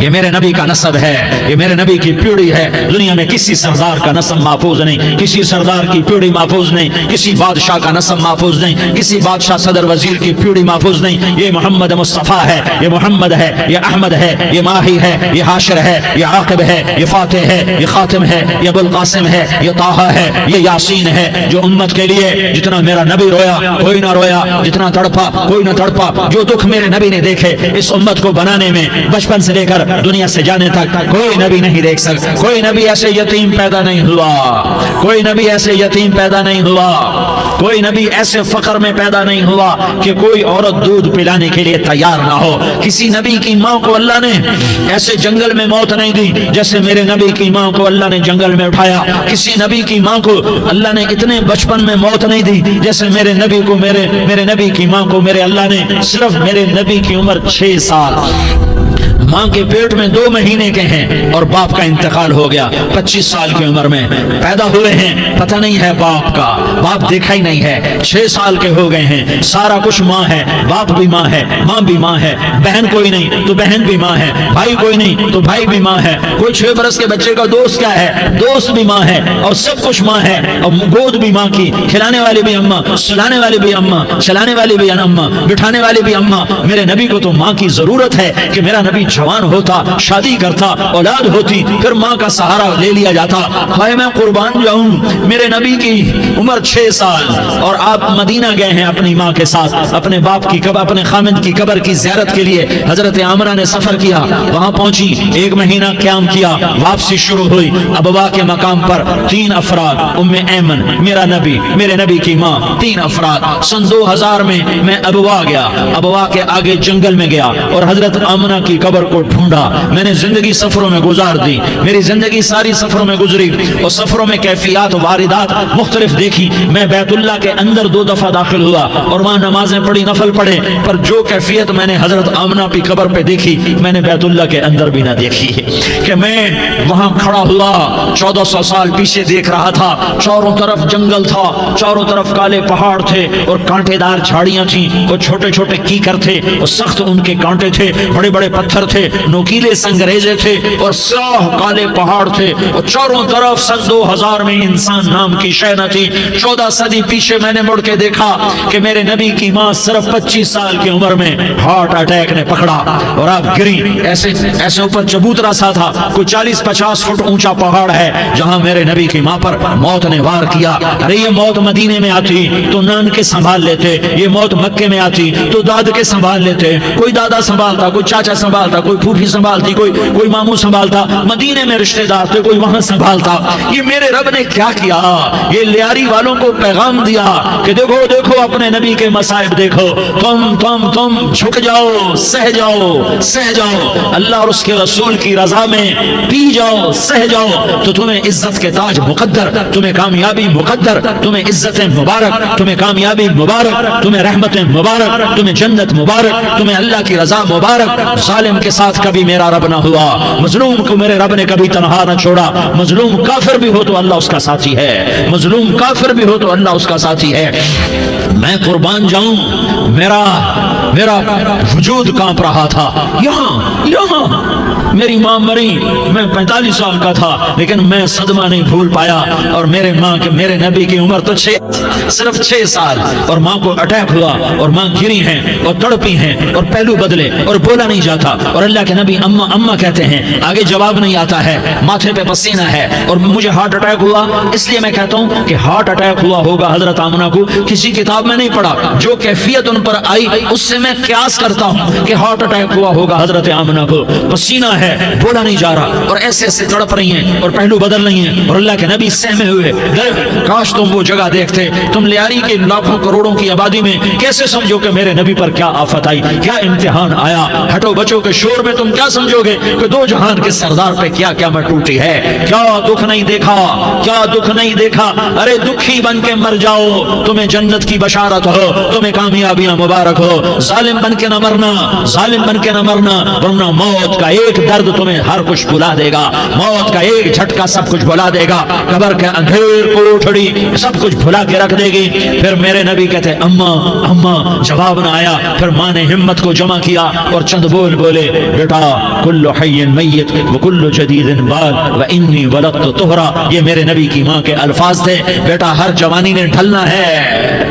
یہ میرے نبی کا نسب ہے، یہ میرے نبی کی پیڑھی ہے۔ دنیا میں کسی سردار کا نسب محفوظ نہیں، کسی سردار کی پیڑھی محفوظ نہیں، کسی بادشاہ کا نسب محفوظ نہیں، کسی بادشاہ صدر وزیر کی پیڑھی محفوظ نہیں۔ یہ محمد مصطفیٰ ہے، یہ محمد ہے، یہ احمد ہے، یہ ماہی ہے، یہ حاشر ہے، یہ عاقب ہے، یہ فاتح ہے، یہ خاتم ہے، یہ ابو القاسم ہے، یہ طٰہٰ ہے، یہ یاسین ہے۔ جو امت کے لیے جتنا میرا نبی رویا کوئی نہ رویا، جتنا تڑپا کوئی نہ تڑپا، جو دکھ میرے نبی نے دیکھے اس امت کو بنانے میں، بچپن سے لے کر دنیا سے جانے تک کوئی نبی نہیں دیکھ سکتا۔ کوئی نبی ایسے یتیم پیدا نہیں ہوا، کوئی نبی ایسے یتیم پیدا نہیں ہوا، کوئی نبی ایسے فقر میں پیدا نہیں ہوا کہ کوئی عورت دودھ پلانے کے لیے تیار نہ ہو۔ کسی نبی کی ماں کو اللہ نے ایسے جنگل میں موت نہیں دی جیسے میرے نبی کی ماں کو اللہ نے جنگل میں اٹھایا۔ کسی نبی کی ماں کو اللہ نے اتنے بچپن میں موت نہیں دی جیسے میرے نبی کو میرے نبی کی ماں کو میرے اللہ نے صرف میرے نبی کی عمر 6 سال، ماں کے پیٹ میں 2 مہینے کے ہیں اور باپ کا انتقال ہو گیا 25 سال کی عمر میں پیدا ہوئے ہیں، پتہ نہیں ہے باپ کا، باپ دیکھا ہی نہیں ہے، 6 سال کے ہو گئے ہیں، سارا کچھ ماں ہے، باپ بھی ماں ہے، ماں بھی ماں ہے، بہن کوئی نہیں تو بہن بھی ماں ہے، بھائی کوئی نہیں تو بھائی بھی ماں ہے، کوئی 6 برس کے بچے کا دوست کیا ہے، دوست بھی ماں ہے، اور سب کچھ ماں ہے، اور گود بھی ماں کی، کھلانے والی بھی اماں، سلانے والی بھی اماں، چلانے والی بھی اماں، بٹھانے والی بھی اماں۔ میرے نبی کو تو ماں کی ضرورت ہے کہ میرا نبی جوان ہوتا، شادی کرتا، اولاد ہوتی، پھر ماں کا سہارا لے لیا جاتا۔ ہائے میں قربان جاؤں، میرے نبی کی عمر 6 سال اور آپ مدینہ گئے ہیں اپنی ماں کے ساتھ، اپنے باپ کی قبر، اپنے خامد کی قبر کی زیارت کے لیے حضرت آمنہ نے سفر کیا، وہاں پہنچی، 1 مہینہ قیام کیا، واپسی شروع ہوئی۔ ابوا کے مقام پر 3 افراد، ام ایمن، میرا نبی، میرے نبی کی ماں، 3 افراد۔ سن 2000 میں ابوا گیا، ابوا کے آگے جنگل میں گیا اور حضرت آمنہ کی قبر کو ڈھونڈا۔ میں نے زندگی سفروں میں گزار دی، میری زندگی ساری سفروں میں گزری اور سفروں میں کیفیات و واردات مختلف دیکھی۔ میں بیت اللہ کے اندر 2 دفعہ داخل ہوا اور وہاں نمازیں پڑھی، نفل پڑھے، پر جو کیفیت میں نے حضرت آمنہ کی قبر پہ دیکھی میں نے بیت اللہ کے اندر بھی نہ دیکھی کہ میں وہاں کھڑا ہوا 1400 سال پیچھے دیکھ رہا تھا، چاروں طرف جنگل تھا، چاروں طرف کالے پہاڑ تھے اور کانٹے دار جھاڑیاں تھیں اور چھوٹے چھوٹے کیکر تھے اور سخت ان کے کانٹے تھے، بڑے بڑے پتھر تھے، نوکیلے سنگریزے تھے اور سیاہ کالے پہاڑ تھے اور چاروں طرف سن 2000 میں انسان نام کی شے نہ تھی۔ 14 صدی پیچھے میں نے مڑ کے دیکھا کہ میرے نبی کی ماں صرف 25 سال کی عمر میں ہارٹ اٹیک نے پکڑا اور آپ گری، ایسے اوپر چبوترا سا تھا، کوئی 40-50 فٹ اونچا پہاڑ ہے جہاں میرے نبی کی ماں پر موت نے وار کیا۔ ارے یہ موت مدینے میں آتی تو نان کے سنبھال لیتے، یہ موت مکے میں آتی تو داد کے سنبھال لیتے، کوئی دادا سنبھالتا، کوئی چاچا سنبھالتا، کوئی پھوپھی سنبھالتی، کوئی ماموں سنبھالتا، مدینے میں رشتہ دار تھے کوئی وہاں سنبھالتا۔ یہ میرے رب نے کیا کیا؟ یہ لیاری والوں کو پیغام دیا کہ دیکھو دیکھو اپنے نبی کے مصائب دیکھو، تم جھک جاؤ، سہ جاؤ، اللہ اور اس کے رسول کی رضا میں پی جاؤ، سہ جاؤ تو تمہیں عزت کے تاج مقدر، تمہیں کامیابی مقدر، تمہیں عزتیں مبارک، تمہیں کامیابی مبارک، تمہیں رحمتیں مبارک، تمہیں جنت مبارک، تمہیں اللہ کی رضا مبارک۔ ظالم کے ساتھ کبھی میرا رب نہ ہوا، مظلوم کو میرے رب نے کبھی تنہا نہ چھوڑا۔ مظلوم کافر بھی ہو تو اللہ اس کا ساتھی ہے، مظلوم کافر بھی ہو تو اللہ اس کا ساتھی ہے۔ میں قربان جاؤں، میرا وجود کانپ رہا تھا۔ یہاں میری ماں مری، میں 45 سال کا تھا لیکن میں صدمہ نہیں بھول پایا، اور میرے نبی کی عمر تو صرف 6 سال، اور ماں کو اٹیک ہوا اور ماں گری ہیں اور تڑپی ہیں اور پہلو بدلے اور بولا نہیں جاتا، اور اللہ کے نبی اماں اماں کہتے ہیں، آگے جواب نہیں آتا ہے، ماتھے پہ پسینہ ہے، اور مجھے ہارٹ اٹیک ہوا۔ اس لیے میں کہتا ہوں کہ ہارٹ اٹیک ہوا ہوگا حضرت آمنہ کو، کسی کتاب میں نہیں پڑھا، جو کیفیت ان پر آئی اس سے میں قیاس کرتا ہوں کہ ہارٹ اٹیک ہوا ہوگا حضرت آمنہ کو۔ پسینہ ہے، بولا نہیں جا رہا، اور ایسے ایسے تڑپ رہی ہیں اور پہلو بدل رہی ہیں، اور اللہ کے نبی سہمے ہوئے۔ کاش تم وہ جگہ دیکھتے، تم لیاری کی لاکھوں کروڑوں کی آبادی میں کیسے سمجھو کہ میرے نبی پر کیا آفت آئی، کیا امتحان آیا۔ ہٹو بچوں کے شور میں تم کیا سمجھو گے کہ 2 جہان کے سردار پہ کیا قیامت ٹوٹی ہے، کیا دکھ نہیں دیکھا، کیا دکھ نہیں دیکھا۔ ارے دکھی بن کے مر جاؤ، تمہیں جنت کی بشارت ہو، تمہیں کامیابیاں مبارک ہو۔ ظالم بن کے نہ مرنا، ظالم بن کے نہ مرنا، ورنہ موت کا ایک درد تمہیں ہر کچھ بلا دے گا، موت کا ایک جھٹکا سب کچھ بلا دے گا، قبر کے اندھیر کوٹھڑی سب کچھ بھلا کے رکھ دے گی۔ پھر میرے نبی کہتے ہیں اماں جواب نہ آیا، پھر ماں نے ہمت کو جمع کیا اور چند بول بولے، بیٹا کل حی میت وکل جدید بال وانی ولدت طہرا، یہ میرے نبی کی ماں کے الفاظ تھے، بیٹا ہر جوانی نے ڈھلنا ہے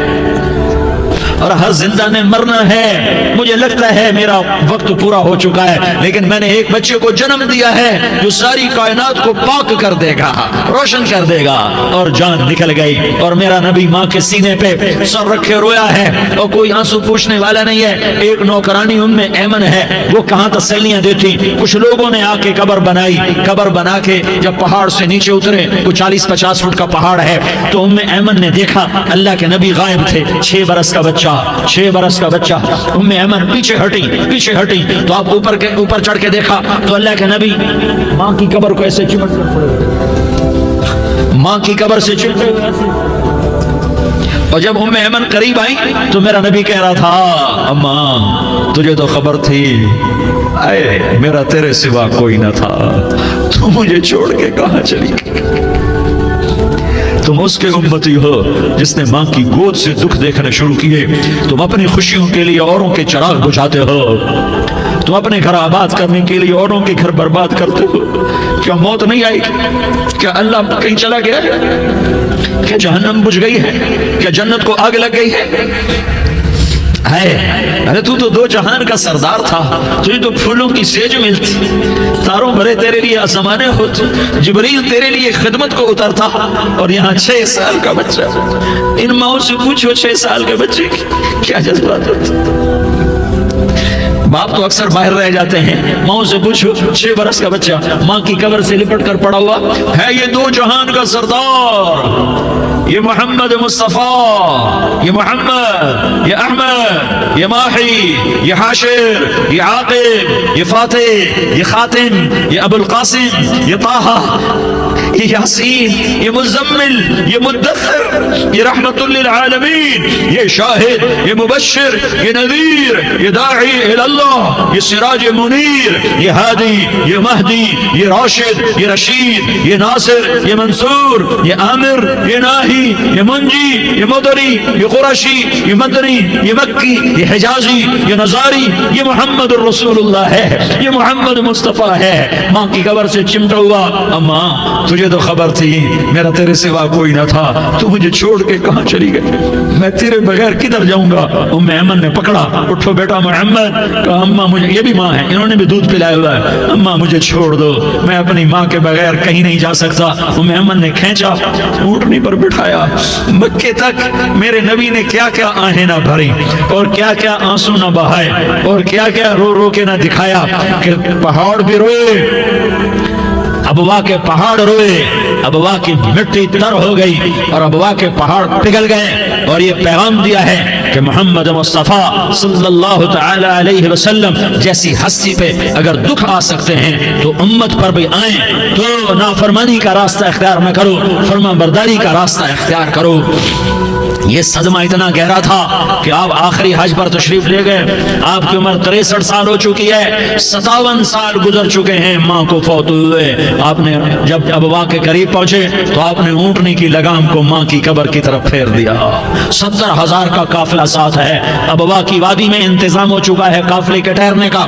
اور ہر زندہ نے مرنا ہے، مجھے لگتا ہے میرا وقت پورا ہو چکا ہے، لیکن میں نے ایک بچے کو جنم دیا ہے جو ساری کائنات کو پاک کر دے گا، روشن کر دے گا، اور جان نکل گئی، اور میرا نبی ماں کے سینے پہ سر رکھے رویا ہے اور کوئی آنسو پوچھنے والا نہیں ہے۔ ایک نوکرانی ام ایمن ہے، وہ کہاں تسلیاں دیتی، کچھ لوگوں نے آ کے قبر بنائی، قبر بنا کے جب پہاڑ سے نیچے اترے، کوئی 40-50 فٹ کا پہاڑ ہے، تو ام ایمن نے دیکھا اللہ کے نبی غائب تھے، 6 برس کا بچہ، 6 برس کا بچہ، ام ایمن پیچھے ہٹی تو آپ اوپر چڑھ کے دیکھا تو اللہ کے نبی ماں کی قبر کو ایسے چمٹ کر پڑے، ماں کی قبر سے چمٹے ہوئے ایسے۔ اور جب ام ایمن قریب آئی تو میرا نبی کہہ رہا تھا، اماں تجھے تو خبر تھی، اے میرا تیرے سوا کوئی نہ تھا، تو مجھے چھوڑ کے کہاں چلی گئی؟ تم اس کے امتی ہو جس نے ماں کی گود سے دکھ دیکھنے شروع کیے، تم اپنی خوشیوں کے لیے اوروں کے چراغ بجھاتے ہو، تم اپنے گھر آباد کرنے کے لیے اوروں کے گھر برباد کرتے ہو۔ کیا موت نہیں آئی؟ کیا اللہ کہیں چلا گیا ہے؟ کیا جہنم بجھ گئی ہے؟ کیا جنت کو آگ لگ گئی ہے؟ ارے تو 2 جہان کا سردار تھا، تجھے تو پھولوں کی سیج ملتی، تاروں بھرے تیرے لیے آسمانے ہوتے، جبریل تیرے لیے خدمت کو اترتا، اور یہاں 6 سال کا بچہ۔ ان ماؤں سے پوچھو 6 سال کے بچے کی کیا جذبات ہوتے۔ باپ تو اکثر باہر رہ جاتے ہیں، ماں سے پوچھو 6 برس کا بچہ ماں کی قبر سے لپٹ کر پڑا ہوا ہے، یہ 2 جہان کا سردار، یہ محمد مصطفیٰ، یہ محمد، یہ احمد، یہ ماہی، یہ حاشر، یہ عاقب، یہ فاتح، یہ خاتم، یہ ابو القاسم، یہ طٰہٰ، یہ یاسین، یہ مزمل، یہ مدثر، یہ رحمت للعالمین، یہ شاہد، یہ مبشر، یہ نذیر، یہ داعی اللہ، یہ سراج منیر، یہ ہادی، یہ مہدی، یہ راشد، یہ رشید، یہ ناصر، یہ منصور، یہ عامر، یہ ناہی، یہ منجی، یہ مدری، یہ قرشی، یہ مدنی، یہ مکی، یہ حجازی، یہ نظاری، یہ محمد الرسول اللہ ہے، یہ محمد مصطفیٰ ہے۔ ماں کی قبر سے چمٹا ہوا، اماں تجھے تو خبر تھی میرا تیرے سوا کوئی نہ تھا، تو مجھے چھوڑ کے کہاں چلی گئی، میں تیرے بغیر کدھر جاؤں گا؟ ام ایمن نے پکڑا، اٹھو بیٹا محمد، کہا اماں مجھے، یہ بھی ماں ہے، انہوں نے بھی دودھ پلایا ہوا ہے، اماں مجھے چھوڑ دو، میں اپنی ماں کے بغیر کہیں نہیں جا سکتا۔ ام ایمن نے کھینچا، اونٹنی پر بٹھایا، مکے تک میرے نبی نے کیا کیا آہیں نہ بھری اور کیا کیا آنسو نہ بہائے اور کیا کیا رو رو کے نہ دکھایا کہ پہاڑ بھی روئے، ابوا کے پہاڑ روئے، ابوا کی مٹی تر ہو گئی اور ابوا کے پہاڑ پگھل گئے، اور یہ پیغام دیا ہے کہ محمد مصطفیٰ صلی اللہ تعالی علیہ وسلم جیسی ہستی پہ اگر دکھ آ سکتے ہیں تو امت پر بھی آئیں، تو نافرمانی کا راستہ اختیار نہ کرو، فرما برداری کا راستہ اختیار کرو۔ یہ صدمہ اتنا گہرا تھا کہ آپ آخری حج پر تشریف لے گئے، آپ کی عمر 63 سال ہو چکی ہے، 57 سال گزر چکے ہیں ماں کو فوت ہوئے۔ آپ نے جب ابوا کے قریب پہنچے تو آپ نے اونٹنی کی لگام کو ماں کی قبر کی طرف پھیر دیا، 70,000 کا قافلہ ساتھ ہے، ابوا کی وادی میں انتظام ہو چکا ہے قافلے کے ٹھہرنے کا۔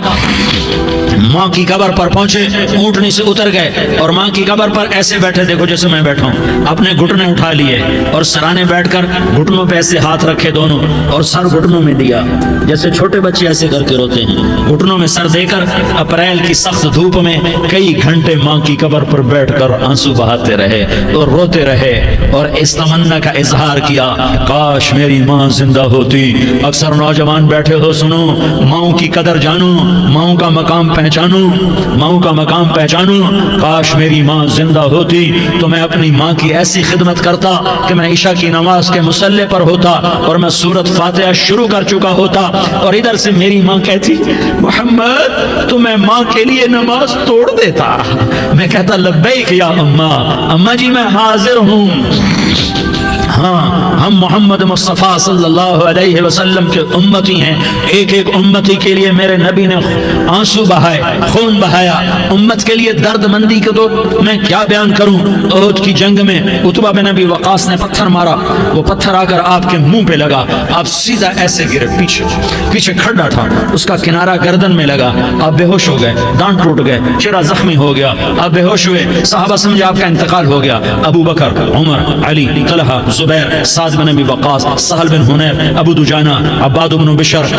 ماں کی قبر پر پہنچے، اونٹنی سے اتر گئے اور ماں کی قبر پر ایسے بیٹھے، دیکھو جیسے میں بیٹھا ہوں، اپنے گھٹنے اٹھا لیے اور سرانے بیٹھ کر گھٹنوں پہ ایسے ہاتھ رکھے دونوں اور سر گھٹنوں میں دیا، جیسے چھوٹے بچے ایسے کر کے روتے ہیں، گھٹنوں میں سر دے کر اپریل کی سخت دھوپ میں کئی گھنٹے ماں کی قبر پر بیٹھ کر آنسو بہاتے رہے اور روتے رہے اور اس تمنا کا اظہار کیا، کاش میری ماں زندہ ہوتی۔ اکثر نوجوان بیٹھے ہو، سنو، ماؤں کی قدر جانو، ماؤں کا مقام پہچانو، ماؤں کا مقام پہچانو، کاش میری ماں زندہ ہوتی تو میں اپنی ماں کی ایسی خدمت کرتا کہ میں عشاء کی نماز کے مصلی پر ہوتا اور میں سورۃ فاتحہ شروع کر چکا ہوتا، اور ادھر سے میری ماں کہتی محمد تو میں ماں کے لیے نماز توڑ دیتا، میں کہتا لبیک یا اماں، اماں جی میں حاضر ہوں، ہاں ہم محمد مصطفیٰ صلی اللہ علیہ وسلم کے امتی ہیں. ایک ایک امتی کے لیے میرے نبی نے آنسو بہائے, خون بہایا. امت کے لیے درد مندی کے تو میں کیا بیان کروں. احد کی جنگ میں عتبہ بن ابی وقاص نے پتھر مارا, وہ پتھر آ کر آپ کے منہ پہ لگا, آپ سیدھا ایسے گرے, پیچھے کھڑا تھا, اس کا کنارہ گردن میں لگا, آپ بے ہوش ہو گئے, دانت ٹوٹ گئے, چہرہ زخمی ہو گیا, آپ بے ہوش ہوئے. صحابہ سمجھے آپ کا انتقال ہو گیا. ابو بکر, عمر, علی, طلحہ, زبیر, سعد بن ابی وقاص, سہل بن حنیف, ابو دجانہ, عباد بن بشر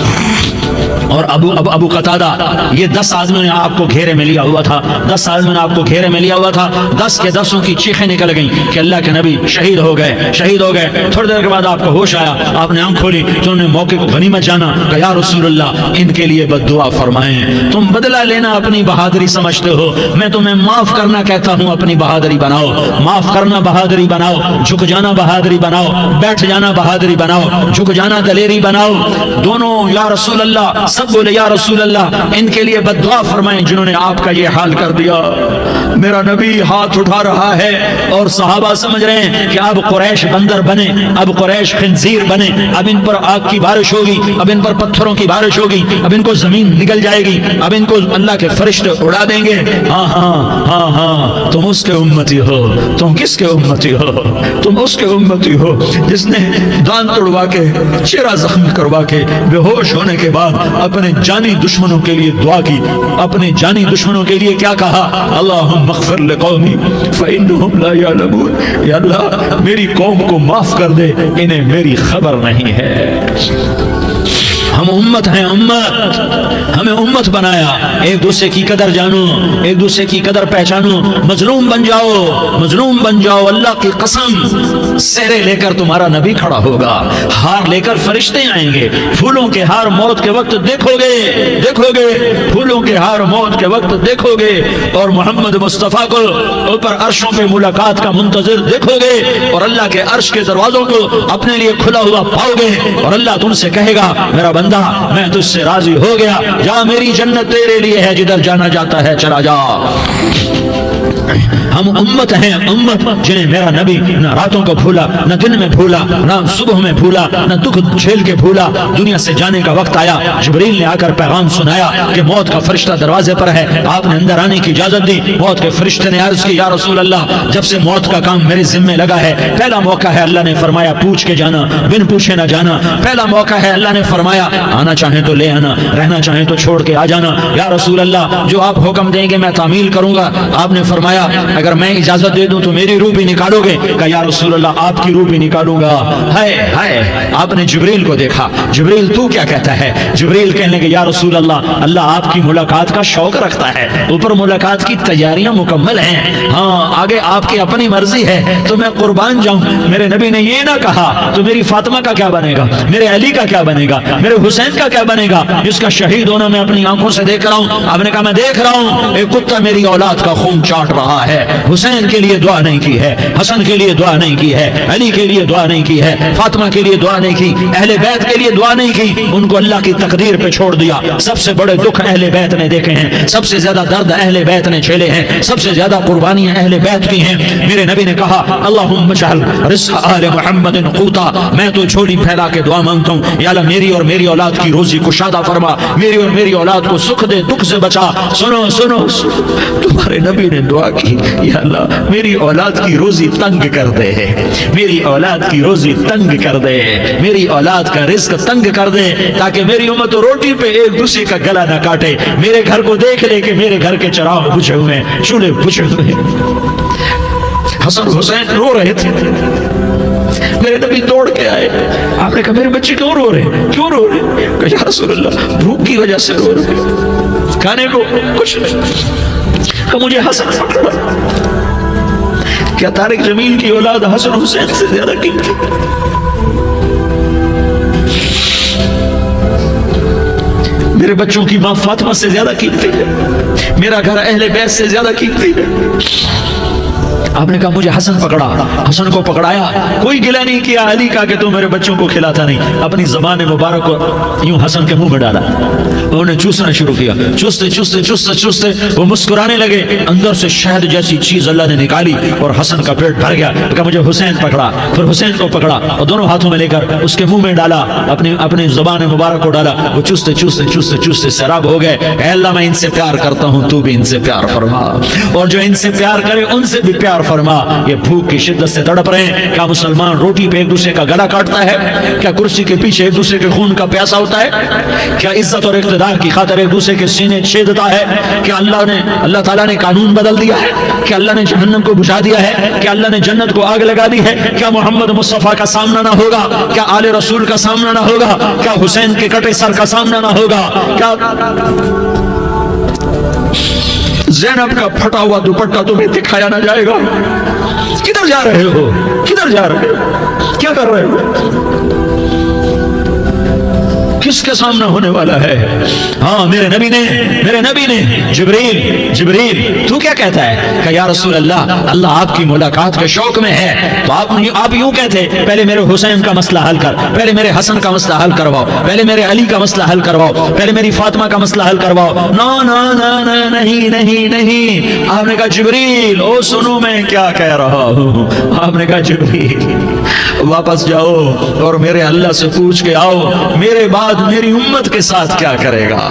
اور ابو قتادہ, یہ 10 آدمیوں نے آپ کو گھیرے میں لیا ہوا تھا. 10 آدمیوں نے آپ کو گھیرے میں لیا ہوا تھا. 10 کے 10 کی چیخیں نکل گئیں کہ اللہ کے نبی شہید ہو گئے, شہید ہو گئے. تھوڑی دیر کے بعد آپ کو ہوش آیا, آپ نے آنکھ کھولی تو انہوں نے موقع کو غنیمت جانا کہ یا رسول اللہ ان کے لیے بد دعا فرمائیں. تم بدلہ لینا اپنی بہادری سمجھتے ہو, میں تمہیں معاف کرنا کہتا ہوں اپنی بہادری بناؤ. معاف کرنا بہادری بناؤ, جھک جانا بہادری بناؤ, بیٹھ جانا بہادری بناؤ, جھک جانا دلیری بناؤ. دونوں یا رسول اللہ, سب بولے یا رسول اللہ ان کے لیے بد دعا فرمائیں جنہوں نے آپ کا یہ حال کر دیا. میرا نبی ہاتھ اٹھا رہا ہے اور صحابہ سمجھ رہے ہیں کہ اب قریش بندر بنے, اب قریش خنزیر بنے, اب ان پر آگ کی بارش ہوگی, اب ان پر پتھروں کی بارش ہوگی, اب ان کو زمین نگل جائے گی, اب ان کو اللہ کے فرشتے اڑا دیں گے. ہاں ہاں ہاں ہاں, تم اس کے امتی ہو. تم کس کے امتی ہو؟ تم اس کے امتی ہو جس نے دان توڑوا کے, چہرہ زخمی کروا کے, بے ہوش ہونے کے بعد اپنے جانی دشمنوں کے لیے دعا کی. اپنے جانی دشمنوں کے لیے کیا کہا؟ اللہم اغفر لقومی فإنہم لا یعلمون. یا اللہ میری قوم کو معاف کر دے, انہیں میری خبر نہیں ہے. ہم امت ہیں, امت, ہمیں امت بنایا. ایک دوسرے کی قدر جانو, ایک دوسرے کی قدر پہچانو. مظلوم بن جاؤ, مظلوم بن جاؤ. اللہ کی قسم سہرے لے کر تمہارا نبی کھڑا ہوگا, ہار لے کر فرشتے آئیں گے. پھولوں کے ہار موت کے وقت دیکھو گے, دیکھو گے, پھولوں کے ہار موت کے وقت دیکھو گے, اور محمد مصطفیٰ کو اوپر عرشوں پہ ملاقات کا منتظر دیکھو گے, اور اللہ کے عرش کے دروازوں کو اپنے لیے کھلا ہوا پاؤ گے, اور اللہ تم سے کہے گا میرا بندہ میں تجھ سے راضی ہو گیا, جا میری جنت تیرے لیے ہے, جدھر جانا جاتا ہے چلا جا. ہم امت ہیں, امت جنہیں میرا نبی نہ راتوں کو بھولا, نہ دن میں بھولا, نہ صبح میں بھولا, نہ دکھ جھیل کے بھولا. دنیا سے جانے کا وقت آیا, جبریل نے آ کر پیغام سنایا کہ موت کا فرشتہ دروازے پر ہے. آپ نے اندر آنے کی اجازت دی. موت کے فرشتے نے عرض کی یا رسول اللہ جب سے موت کا کام میرے ذمہ لگا ہے پہلا موقع ہے. اللہ نے فرمایا پوچھ کے جانا, بن پوچھے نہ جانا. پہلا موقع ہے, اللہ نے فرمایا آنا چاہیں تو لے آنا, رہنا چاہیں تو چھوڑ کے آ جانا. یا رسول اللہ جو آپ حکم دیں گے میں تعمیل کروں گا. آپ نے فرمایا اگر میں اجازت دے دوں تو میری روح بھی نکالو گے؟ کہا یا رسول اللہ آپ کی روح بھی نکالوں گا. ہائے ہائے, آپ نے جبریل کو دیکھا. جبریل تو کیا کہتا ہے؟ جبریل کہنے لگے یا رسول اللہ اللہ آپ کی ملاقات کا شوق رکھتا ہے, اوپر ملاقات کی تیاریاں مکمل ہیں, ہاں آگے آپ کی اپنی مرضی ہے تو میں قربان جاؤں. میرے نبی نے یہ نہ کہا تو میری فاطمہ کا کیا بنے گا, میرے علی کا کیا بنے گا, میرے حسین کا کیا بنے گا جس کا شہید ہونا میں اپنی آنکھوں سے دیکھ رہا ہوں. آپ نے کہا میں دیکھ رہا ہوں ایک کتا میری اولاد کا خون چاٹ رہا ہے. حسین کے لیے دعا نہیں کی ہے, حسن کے لیے دعا نہیں کی ہے, علی کے لیے دعا نہیں کی ہے, فاطمہ کے لیے دعا نہیں کی, اہل بیت کے لیے دعا نہیں کی. ان کو اللہ کی تقدیر پہ چھوڑ دیا. سب سے بڑے دکھ اہل بیت نے دیکھے ہیں, سب سے زیادہ درد اہل بیت نے جھیلے ہیں, سب سے زیادہ قربانیاں اہل بیت کی ہیں. میرے نبی نے کہا اللہم اجعل رزق آل محمد قوتا. میں تو جھولی پھیلا کے دعا مانگتا ہوں یا اللہ میری اور میری اولاد کی روزی کشادہ فرما, میری اور میری اولاد کو سکھ دے, دکھ سے بچا. سنو سنو, تمہارے نبی نے دعا کی یا اللہ میری اولاد کی روزی تنگ کر دے, میری اولاد کی روزی تنگ کر دے, میری اولاد کا رزق تنگ کر دے تاکہ میری امت روٹی پہ ایک دوسرے کا گلا نہ کاٹے. میرے گھر کو دیکھ لے کہ میرے گھر کے چراغ بجھے ہوئے, چولہے بجھے ہوئے. حسن حسین رو رہے تھے, میرے نبی دوڑ کے آئے. آپ نے کہا میرے بچے کیوں رو رہے, کیوں رو رہے؟ کہا یا رسول اللہ بھوک کی وجہ سے رو رہے, کھانے کو کچھ نہیں. کہ مجھے حسن پکڑا. کیا طارق جمیل کی اولاد حسن حسین سے زیادہ قیمتی؟ میرے بچوں کی ماں فاطمہ سے زیادہ قیمتی ہے, میرا گھر اہل بیت سے زیادہ قیمتی ہے. آپ نے کہا مجھے حسن پکڑا، حسن کو پکڑایا، کوئی گلہ نہیں کیا علی کا کہ تو میرے بچوں کو کھلاتا نہیں، اپنی زبان مبارک کو یوں حسن کے منہ میں ڈالا، انہوں نے چوسنا شروع کیا، چوستے چوستے چوستے چوستے وہ مسکرانے لگے، اندر سے شہد جیسی چیز اللہ نے نکالی اور حسن کا پیٹ بھر گیا، کہا مجھے حسین پکڑا، پھر حسین کو پکڑا اور دونوں ہاتھوں میں لے کر اس کے منہ میں ڈالا، اپنی زبان مبارک کو ڈالا، وہ چوستے چوستے چوستے چوستے سیراب ہو گئے، اے اللہ میں ان سے پیار کرتا ہوں، تو بھی ان سے پیار فرما، اور جو ان سے پیار کرے ان سے بھی پیار فرما۔ یہ بھوک کی شدت سے تڑپ رہے ہیں، کیا مسلمان روٹی پہ ایک دوسرے کا گلا کاٹتا ہے؟ کیا کرسی کے پیچھے ایک دوسرے کے خون کا پیاسا ہوتا ہے؟ کیا عزت اور اقتدار کی خاطر ایک دوسرے کے سینے چھیدتا ہے؟ کیا اللہ تعالیٰ نے قانون بدل دیا ہے؟ کیا اللہ نے جہنم کو بجھا دیا ہے؟ کیا اللہ نے جنت کو آگ لگا دی ہے؟ کیا محمد مصطفیٰ کا سامنا نہ ہوگا؟ کیا آل رسول کا سامنا نہ ہوگا؟ کیا حسین کے کٹے سر کا سامنا نہ ہوگا؟ کیا زینب کا پھٹا ہوا دوپٹہ تمہیں دکھایا نہ جائے گا؟ کدھر جا رہے ہو؟ کدھر جا رہے ہو؟ کیا کر رہے ہو؟ کس کے سامنا ہونے والا ہے؟ ہاں میرے نبی نے جبریل تو کیا کہتا ہے کہ یا رسول اللہ، اللہ آپ کی ملاقات کے شوق میں ہے، تو آپ یوں کہتے پہلے میرے حسین کا مسئلہ حل کر، پہلے میرے حسن کا مسئلہ حل کرواؤ، پہلے میرے علی کا مسئلہ حل کرواؤ، پہلے میری فاطمہ کا مسئلہ حل کرواؤ۔ نہیں، آپ نے کہا جبریل او سنو میں کیا کہہ رہا ہوں۔ آپ نے کہا جبریل واپس جاؤ اور میرے اللہ سے پوچھ کے آؤ میرے بعد میری امت کے ساتھ کیا کرے گا،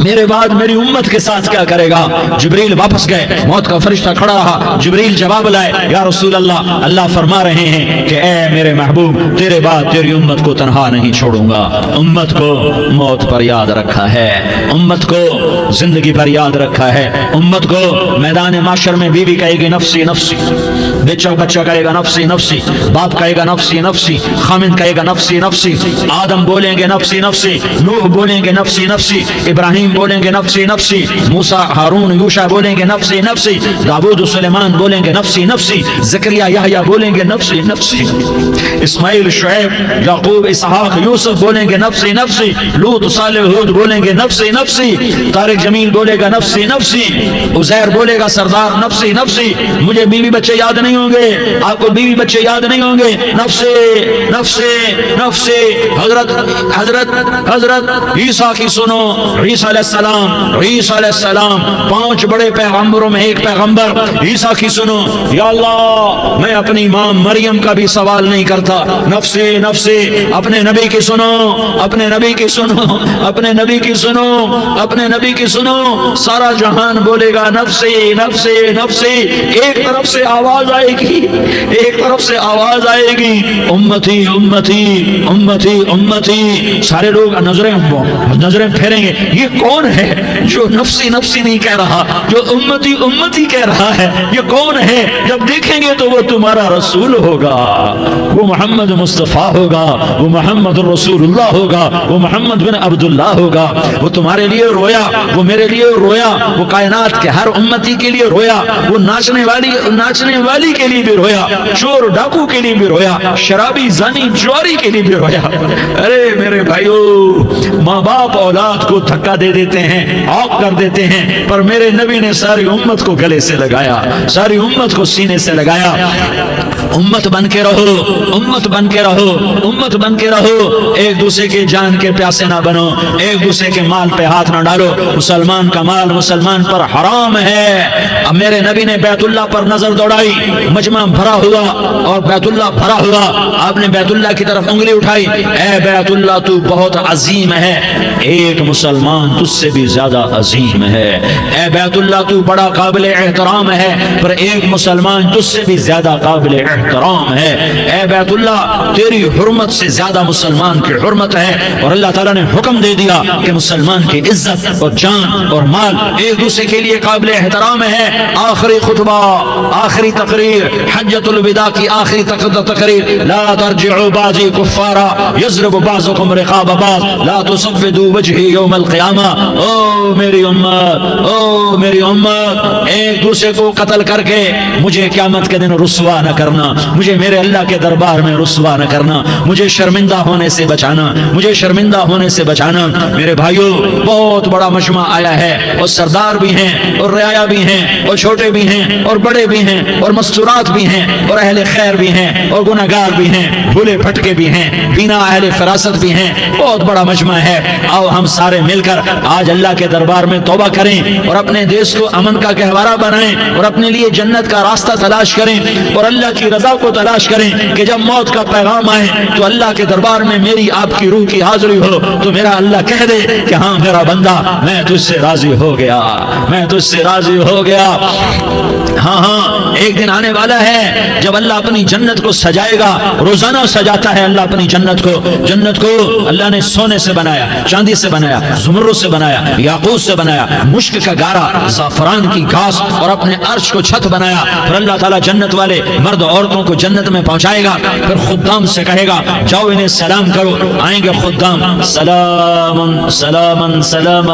میرے بعد میری امت کے ساتھ کیا کرے گا۔ جبریل واپس گئے، موت کا فرشتہ کھڑا رہا، جبریل جواب لائے، یا رسول اللہ، اللہ فرما رہے ہیں کہ اے میرے محبوب، تیرے بعد تیری امت کو تنہا نہیں چھوڑوں گا، امت کو موت پر یاد رکھا ہے، امت کو زندگی پر یاد رکھا ہے، امت کو میدان معاشر میں بیوی کہے گی نفسی نفسی، بچہ کہے گا نفسی نفسی، باپ کہے گا نفسی نفسی، خامن کہے گا نفسی نفسی، آدم بولیں گے نفسی نفسی، نوح بولیں گے نفسی نفسی، ابراہیم بولیں گے نفسی نفسی، موسیٰ ہارون یوشع بولیں گے نفسی نفسی، داؤد سلیمان بولیں گے نفسی نفسی، زکریا یحییٰ بولیں گے نفسی نفسی، اسماعیل شعیب یعقوب اسحاق یوسف بولیں گے نفسی نفسی، لوط صالح ہود بولیں گے نفسی نفسی، طارق جمیل بولے گا نفسی نفسی، عزیر بولے گا سردار نفسی نفسی، مجھے بیوی بچے یاد نہیں ہوں گے، آپ کو بیوی بچے یاد نہیں ہوں گے، نفسی نفسی نفسی۔ حضرت عیسیٰ کی سنو، عیسیٰ علیہ السلام 5 بڑے پیغمبروں میں ایک پیغمبر، عیسیٰ کی سنو، یا اللہ میں اپنی ماں مریم کا بھی سوال نہیں کرتا، نفسی نفسی۔ اپنے نبی کی سنو، اپنے نبی کی سنو، اپنے نبی کی سنو، اپنے نبی کی سنو، سارا جہان بولے گا نفسی نفسی نفسی۔ ایک طرف سے آواز آئے گی، ایک طرف سے آواز آئے گی، امتی امتی امتی امتی۔ سارے لوگ نظریں پھیریں گے، یہ کون ہے جو نفسی نفسی نہیں کہہ رہا، جو امتی امتی کہہ رہا ہے؟ یہ کون ہے؟ جب دیکھیں گے تو وہ تمہارا رسول ہوگا، وہ محمد مصطفیٰ ہوگا، وہ محمد رسول اللہ ہوگا، وہ محمد بن عبداللہ ہوگا۔ وہ تمہارے لیے رویا، وہ میرے لیے رویا، وہ کائنات کے ہر امتی کے لیے رویا، وہ ناچنے والی کے لیے بھی رویا، چور ڈاکو کے لیے بھی رویا، شرابی زانی جواری کے لیے بھی رویا۔ ارے میرے بھائیو، ماں باپ اولاد کو دھکا دے دیتے ہیں، عوق کر دیتے ہیں، پر میرے نبی نے ساری امت کو گلے سے لگایا، ساری امت کو سینے سے لگایا۔ امت بن کے رہو، امت بن کے رہو، امت بن کے رہو، ایک دوسرے کی جان کے پیاسے نہ بنو، ایک دوسرے کے مال پہ ہاتھ نہ ڈالو۔ مسلمان کا مال مسلمان پر حرام ہے۔ اب میرے نبی نے بیت اللہ پر نظر دوڑائی، مجمع بھرا ہوا اور بیت اللہ بھرا ہوا، آپ نے بیت اللہ کی طرف انگلی اٹھائی، اے بیت اللہ تو بہت عظیم ہے، ایک مسلمان تجھ سے بھی زیادہ عظیم ہے، اے بیت اللہ تو بڑا قابل احترام ہے، پر ایک مسلمان تجھ سے بھی زیادہ قابل احترام ہے، اے بیت اللہ تیری حرمت سے زیادہ مسلمان کی حرمت ہے۔ اور اللہ تعالیٰ نے حکم دے دیا کہ مسلمان کی عزت اور جان اور مال ایک دوسرے کے لیے قابل احترام ہے۔ آخری خطبہ، آخری تقریر، حجۃ الوداع کی آخری تقریر، لا ترجعوا بعضی کفارا یضرب بعضکم رقاب بعض لا تصفدوا وجہی یوم القیامہ۔ او میری امت، او میری امت، ایک دوسرے کو قتل کر کے مجھے قیامت کے دن رسوا نہ کرنا، مجھے میرے اللہ کے دربار میں رسوا نہ کرنا، مجھے شرمندہ ہونے سے بچانا، مجھے شرمندہ ہونے سے بچانا۔ میرے بھائیوں، بہت بڑا مجمع آیا ہے، اور سردار بھی ہیں اور رعایا بھی ہیں اور چھوٹے بھی ہیں اور بڑے بھی ہیں اور مستورات بھی ہیں اور اہل خیر بھی ہیں اور گناہگار بھی ہیں، بھولے پھٹکے بھی ہیں، بینا اہل فراست بھی ہیں، بہت بڑا مجمع ہے۔ آؤ ہم سارے مل کر آج اللہ کے دربار میں توبہ کریں اور اپنے دیش کو امن کا گہوارہ بنائیں اور اپنے لیے جنت کا راستہ تلاش کریں اور اللہ کی رضا کو تلاش کریں کہ جب موت کا پیغام آئے تو اللہ کے دربار میں میری آپ کی روح کی حاضری ہو تو میرا اللہ کہہ دے کہ ہاں میرا بندہ، میں تجھ سے راضی ہو گیا، میں تجھ سے راضی ہو گیا۔ ہاں ایک دن آنے والا ہے جب اللہ اپنی جنت کو سجائے گا، روزانہ سجاتا ہے اللہ اپنی جنت کو۔ جنت کو اللہ نے سونے سے بنایا، چاندی سے بنایا، زمرد سے بنایا، یاقوت سے بنایا، مشک کا گارا، زعفران کی گھاس اور اپنے عرش کو چھت بنایا۔ پھر اللہ تعالیٰ جنت والے مرد عورتوں کو جنت میں پہنچائے گا، پھر خدام سے کہے گا جاؤ انہیں سلام کرو۔ آئیں گے خدام، سلام سلام سلام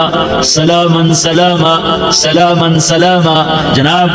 سلام سلام سلام سلام۔ جناب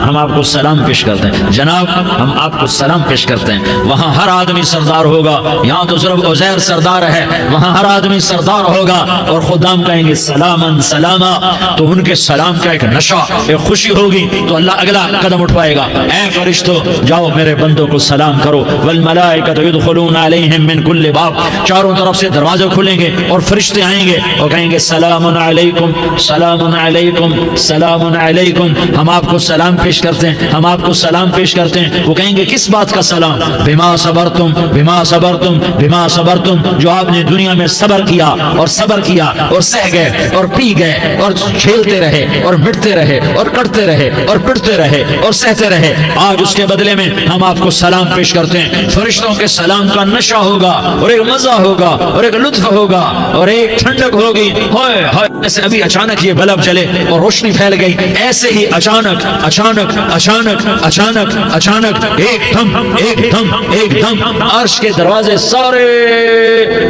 ہم آپ کو سلام پیش کرتے ہیں، جناب ہم آپ کو سلام پیش کرتے ہیں۔ وہاں ہر آدمی سردار ہوگا، یہاں تو صرف عزیر سردار ہے، وہاں ہر آدمی سردار ہوگا اور خدام کہیں گے سلام سلاما، تو ان کے سلام کا ایک نشہ، ایک خوشی ہوگی، تو اللہ اگلا قدم اٹھوائے گا، اے فرشتوں جاؤ میرے بندوں کو سلام کرو۔ والملائکۃ یدخلون علیہم من کل باب، چاروں طرف سے دروازے کھلیں گے اور فرشتے آئیں گے اور کہیں گے سلام علیکم سلام علیکم سلام علیکم۔ ہم آپ کو سلام پیش کرتے ہیں، ہم آپ کو سلام پیش کرتے ہیں۔ وہ کہیں گے کس بات کا سلام؟ بما صبرتم بما صبرتم بما صبرتم، جو آپ نے دنیا میں صبر کیا اور صبر کیا اور سہ گئے اور پی گئے اور کھیلتے رہے اور مٹتے رہے اور کٹتے رہے اور پٹتے رہے اور سہتے رہے، آج اس کے بدلے میں ہم آپ کو سلام پیش کرتے ہیں۔ فرشتوں کے سلام کا نشہ ہوگا اور ایک مزہ ہوگا اور ایک لطف ہوگا اور ایک ٹھنڈک ہوگی۔ ہوئے ہوئے، ایسے ابھی اچانک یہ بلب جلے اور روشنی پھیل گئی، ایسے ہی اچانک اچانک اچانک اچانک اچانک ایک دم ایک دم ایک دم عرش کے دروازے سارے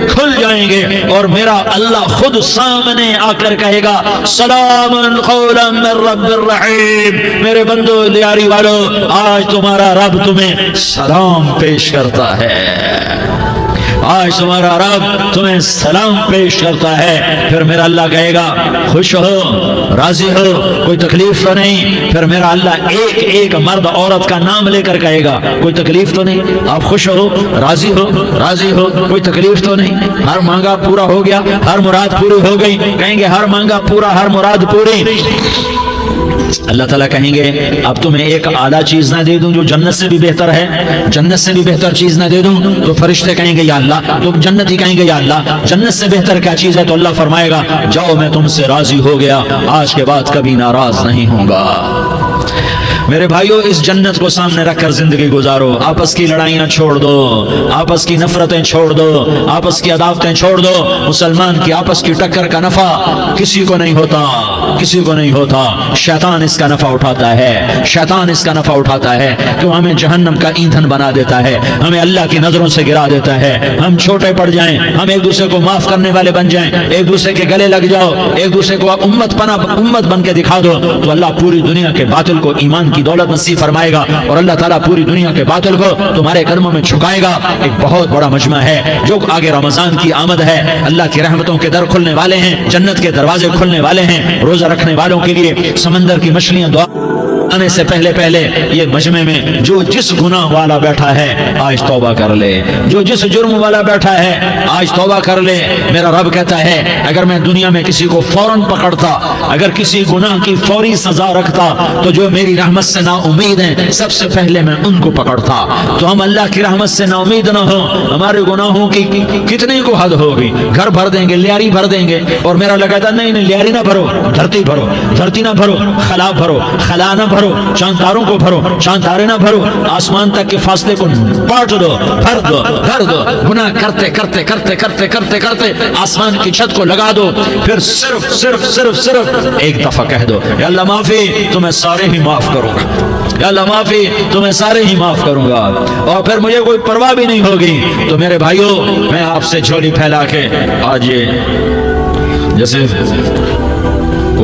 کھل جائیں گے اور میرا اللہ خود سامنے آ کر کہے گا سلام قولا من رب الرحیم۔ میرے بندو لیاری والو، آج تمہارا رب تمہیں سلام پیش کرتا ہے، آج تمہارا رب تمہیں سلام پیش کرتا ہے۔ پھر میرا اللہ کہے گا خوش ہو، راضی ہو، کوئی تکلیف تو نہیں؟ پھر میرا اللہ ایک ایک مرد عورت کا نام لے کر کہے گا کوئی تکلیف تو نہیں؟ آپ خوش ہو، راضی ہو، راضی ہو، کوئی تکلیف تو نہیں؟ ہر مانگا پورا ہو گیا، ہر مراد پوری ہو گئی؟ کہیں گے ہر مانگا پورا، ہر مراد پوری۔ اللہ تعالیٰ کہیں گے اب تمہیں ایک اعلیٰ چیز نہ دے دوں جو جنت سے بھی بہتر ہے، جنت سے بھی بہتر چیز نہ دے دوں؟ تو فرشتے کہیں گے یا اللہ، تو جنتی کہیں گے یا اللہ جنت سے بہتر کیا چیز ہے؟ تو اللہ فرمائے گا جاؤ میں تم سے راضی ہو گیا، آج کے بعد کبھی ناراض نہیں ہوں گا۔ میرے بھائیوں، اس جنت کو سامنے رکھ کر زندگی گزارو، آپس کی لڑائیاں چھوڑ دو، آپس کی نفرتیں چھوڑ دو، آپس کی عداوتیں چھوڑ دو۔ مسلمان کی آپس کی ٹکر کا نفع کسی کو نہیں ہوتا، کسی کو نہیں ہوتا، شیطان اس کا نفع اٹھاتا ہے، شیطان اس کا نفع اٹھاتا ہے کہ وہ ہمیں جہنم کا ایندھن بنا دیتا ہے، ہمیں اللہ کی نظروں سے گرا دیتا ہے، ہم چھوٹے پڑ جائیں، ہم ایک دوسرے کو معاف کرنے والے بن جائیں، ایک دوسرے کے گلے لگ جاؤ، ایک دوسرے کو امت بن کے دکھا دو، تو اللہ پوری دنیا کے باطل کو ایمان کی دولت نصیب فرمائے گا اور اللہ تعالیٰ پوری دنیا کے باطل کو تمہارے قدموں میں جھکائے گا۔ ایک بہت بڑا مجمع ہے جو آگے رمضان کی آمد ہے، اللہ کی رحمتوں کے در کھلنے والے ہیں، جنت کے دروازے کھلنے والے ہیں، روزہ رکھنے والوں کے لیے سمندر کی مچھلیاں دعا آنے سے پہلے پہلے یہ مجمع میں جو جس گناہ والا بیٹھا ہے آج توبہ کر لے، جو جس جرم والا بیٹھا ہے آج توبہ کر لے۔ میرا رب کہتا ہے اگر میں دنیا میں کسی کو فوراً پکڑتا، اگر کسی گناہ کی فوری سزا رکھتا تو جو میری رحمت سے نا امید ہیں سب سے پہلے میں ان کو پکڑتا۔ تو ہم اللہ کی رحمت سے نا امید نہ ہو، ہمارے گناہوں کی کتنی کو حد ہوگی، گھر بھر دیں گے، لیاری بھر دیں گے، اور میرا لگتا نہیں لیاری نہ بھرو، دھرتی بھرو، دھرتی نہ بھرو، خلا بھرو، خلا نہ بھرو، چاند تاروں کو بھرو، چاند تارے نہ بھرو، آسمان تک کے فاصلے کو بانٹ دو، بھر دو، بھر دو، گناہ کرتے کرتے کرتے کرتے کرتے کرتے آسمان کی چھت کو لگا دو، پھر صرف صرف صرف صرف ایک دفعہ کہہ دو یا اللہ معافی، تمہیں سارے ہی معاف کروں گا، یا اللہ معافی، تمہیں سارے ہی معاف کروں گا، اور پھر مجھے کوئی پرواہ بھی نہیں ہوگی۔ تو میرے بھائیوں، میں آپ سے جھولی پھیلا کے آج یہ جیسے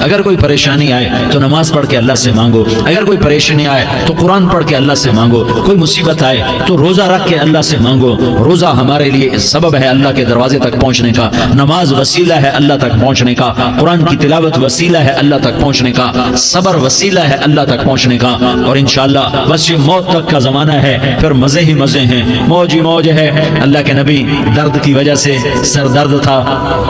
اگر کوئی پریشانی آئے تو نماز پڑھ کے اللہ سے مانگو، اگر کوئی پریشانی آئے تو قرآن پڑھ کے اللہ سے مانگو، کوئی مصیبت آئے تو روزہ رکھ کے اللہ سے مانگو۔ روزہ ہمارے لیے سبب ہے اللہ کے دروازے تک پہنچنے کا، نماز وسیلہ ہے اللہ تک پہنچنے کا، قرآن کی تلاوت وسیلہ ہے اللہ تک پہنچنے کا، صبر وسیلہ ہے اللہ تک پہنچنے کا، اور انشاءاللہ بس یہ موت تک کا زمانہ ہے، پھر مزے ہی مزے ہیں، موج ہی موج ہے۔ اللہ کے نبی درد کی وجہ سے سر درد تھا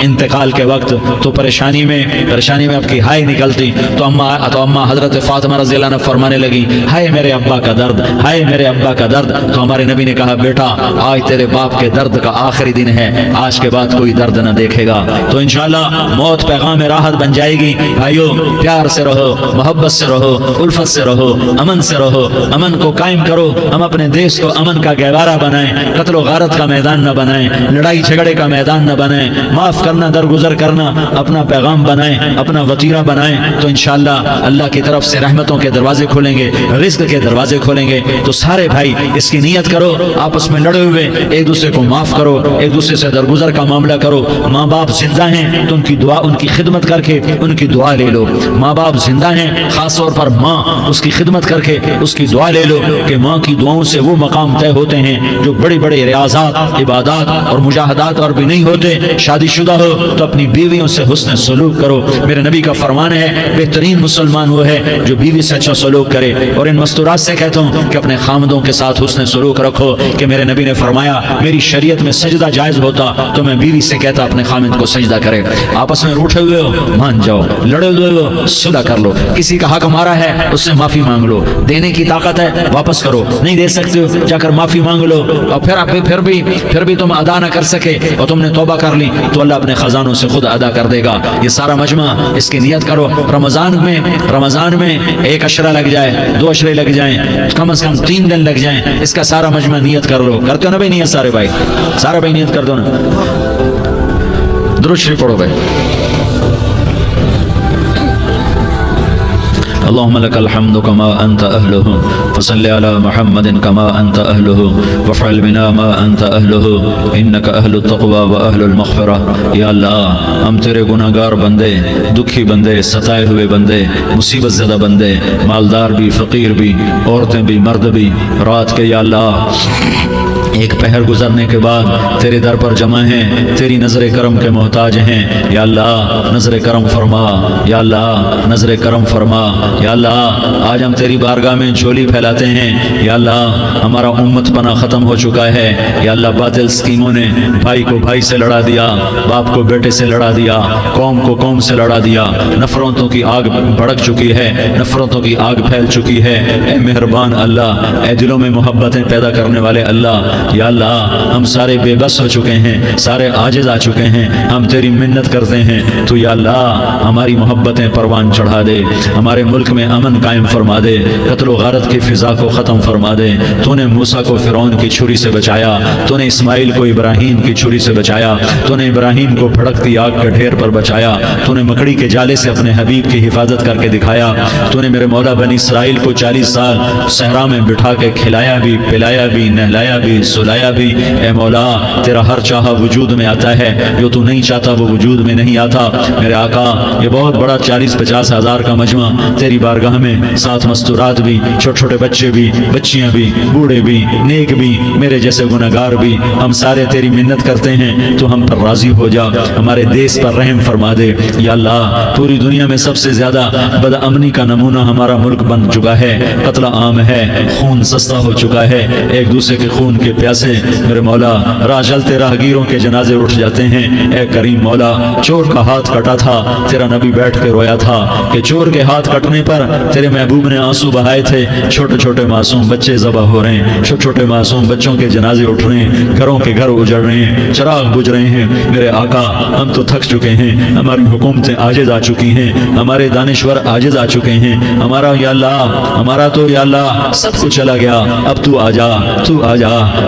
انتقال کے وقت، تو پریشانی میں اب کی ہائے نکلتی تو اماں حضرت فاطمہ رضی اللہ عنہ فرمانے لگی، ہائے میرے ابا کا درد، ہائے میرے ابا کا درد۔ تو ہمارے نبی نے کہا، بیٹا آج تیرے باپ کے درد کا آخری دن ہے، آج کے بعد کوئی درد نہ دیکھے گا۔ تو انشاءاللہ موت پیغام راحت بن جائے گی۔ بھائیو پیار سے رہو، محبت سے رہو، الفت سے رہو، امن سے رہو، امن کو قائم کرو۔ ہم اپنے دیش کو امن کا گہوارہ بنائیں، قتل و غارت کا میدان نہ بنائیں، لڑائی جھگڑے کا میدان نہ بنائیں، معاف کرنا درگزر کرنا اپنا پیغام بنائیں، اپنا وتیرہ بنائیں، تو انشاءاللہ اللہ کی طرف سے رحمتوں کے دروازے کھولیں گے، رزق کے دروازے کھولیں گے۔ تو سارے بھائی اس کی نیت کرو، آپس میں لڑے ہوئے ایک دوسرے کو معاف کرو، ایک دوسرے سے درگزر کا معاملہ کرو۔ ماں باپ زندہ ہیں تو ان کی دعا، ان کی خدمت کر کے ان کی دعا لے لو۔ ماں باپ زندہ ہیں، خاص طور پر ماں، اس کی خدمت کر کے اس کی دعا لے لو، کہ ماں کی دعاؤں سے وہ مقام طے ہوتے ہیں جو بڑی بڑی ریاضات، عبادات اور مجاہدات اور بھی نہیں ہوتے۔ شادی شدہ ہو تو اپنی بیویوں سے حسن سلوک کرو۔ میرے نبی کا فرمان ہے، بہترین مسلمان وہ ہے جو بیوی سے اچھا سلوک کرے۔ اور ان مستورات سے کہتا ہوں کہ اپنے خامدوں کے ساتھ حسن سلوک رکھو، کہ میرے نبی نے فرمایا، میری شریعت میں سجدہ جائز ہوتا تو میں بیوی سے کہتا اپنے خامد کو سجدہ کرے۔ آپس میں روٹھے ہوئے ہو مان جاؤ، لڑے ہوئے ہو صلح کر لو، کسی کا حق مارا ہے اس سے معافی مانگ لو، دینے کی طاقت ہے واپس کرو، نہیں دے سکتے ہو جا کر معافی مانگ لو، اور پھر بھی تم ادا نہ کر سکے اور تم نے توبہ کر لی تو اللہ اپنے خزانوں سے خود ادا کر دے گا۔ یہ سارا مجمع اس کی نیت کرو۔ رمضان میں ایک عشرہ لگ جائے، 2 عشرے لگ جائیں، کم از کم 3 دن لگ جائیں، اس کا سارا مجمع نیت کر لو۔ کرتے ہو نا بھائی نیت؟ سارے بھائی نیت کر دو نا، درود شریف پڑھو بھائی۔ اللهم لك الحمد كما أنت أهله فصل على محمد كما أنت أهله وافعل بنا ما أنت أهله إنك أهل التقوى وأهل المغفرة۔ یا اللہ ہم تیرے گناہگار بندے، دکھی بندے، ستائے ہوئے بندے، مصیبت زدہ بندے، مالدار بھی، فقیر بھی، عورتیں بھی، مرد بھی، رات کے یا اللہ ایک پہر گزرنے کے بعد تیرے در پر جمع ہیں، تیری نظر کرم کے محتاج ہیں۔ یا اللہ نظر کرم فرما، یا اللہ نظر کرم فرما، یا اللہ آج ہم تیری بارگاہ میں جھولی پھیلاتے ہیں۔ یا اللہ ہمارا امت پنا ختم ہو چکا ہے۔ یا اللہ باطل اسکیموں نے بھائی کو بھائی سے لڑا دیا، باپ کو بیٹے سے لڑا دیا، قوم کو قوم سے لڑا دیا، نفرتوں کی آگ بھڑک چکی ہے، نفرتوں کی آگ پھیل چکی ہے۔ اے مہربان اللہ، اے دلوں میں محبتیں پیدا کرنے والے اللہ، یا اللہ ہم سارے بے بس ہو چکے ہیں، سارے عاجز آ چکے ہیں، ہم تیری منت کرتے ہیں تو یا اللہ ہماری محبتیں پروان چڑھا دے، ہمارے ملک میں امن قائم فرما دے، قتل و غارت کی فضا کو ختم فرما دے۔ تو نے موسیٰ کو فرعون کی چھری سے بچایا، تو نے اسماعیل کو ابراہیم کی چھری سے بچایا، تو نے ابراہیم کو بھڑکتی آگ کے ڈھیر پر بچایا، تو نے مکڑی کے جالے سے اپنے حبیب کی حفاظت کر کے دکھایا، تو نے میرے مولا بنی اسرائیل کو 40 سال صحرا میں بٹھا کے کھلایا بھی، پلایا بھی، نہلایا بھی، سلایا بھی۔ اے مولا تیرا ہر چاہا وجود میں آتا ہے، جو تو نہیں چاہتا وہ وجود میں نہیں آتا۔ میرے آقا یہ بہت بڑا 40-50 ہزار کا مجمع تیری بارگاہ میں، 7 مستورات بھی، چھوٹے چھوٹے بچے بھی، بچیاں بھی، بوڑھے بھی، نیک بھی، میرے جیسے گناہگار بھی، ہم سارے تیری منت کرتے ہیں تو ہم پر راضی ہو جا، ہمارے دیس پر رحم فرما دے۔ یا اللہ پوری دنیا میں سب سے زیادہ بدامنی کا نمونہ ہمارا ملک بن چکا ہے، قتل عام ہے، خون سستا ہو چکا ہے، ایک دوسرے کے خون کے پیاسے میرے مولا راہ چلتے راہگیروں کے جنازے اٹھ جاتے ہیں۔ اے کریم مولا چور کا ہاتھ کٹا تھا، تیرا نبی بیٹھ کے رویا تھا کہ چور کے ہاتھ کٹنے پر تیرے محبوب نے آنسو بہائے تھے، چھوٹے چھوٹے معصوم بچے ذبح ہو رہے ہیں، چھوٹے چھوٹے معصوم بچوں کے جنازے اٹھ رہے ہیں، گھروں کے گھر اجڑ رہے ہیں، چراغ بجھ رہے ہیں۔ میرے آقا ہم تو تھک چکے ہیں، ہماری حکومتیں عاجز آ چکی ہیں، ہمارے دانشور عاجز آ چکے ہیں، ہمارا یا اللہ ہمارا تو یا اللہ سب کچھ چلا گیا، اب تو آ جا، تو آ جا،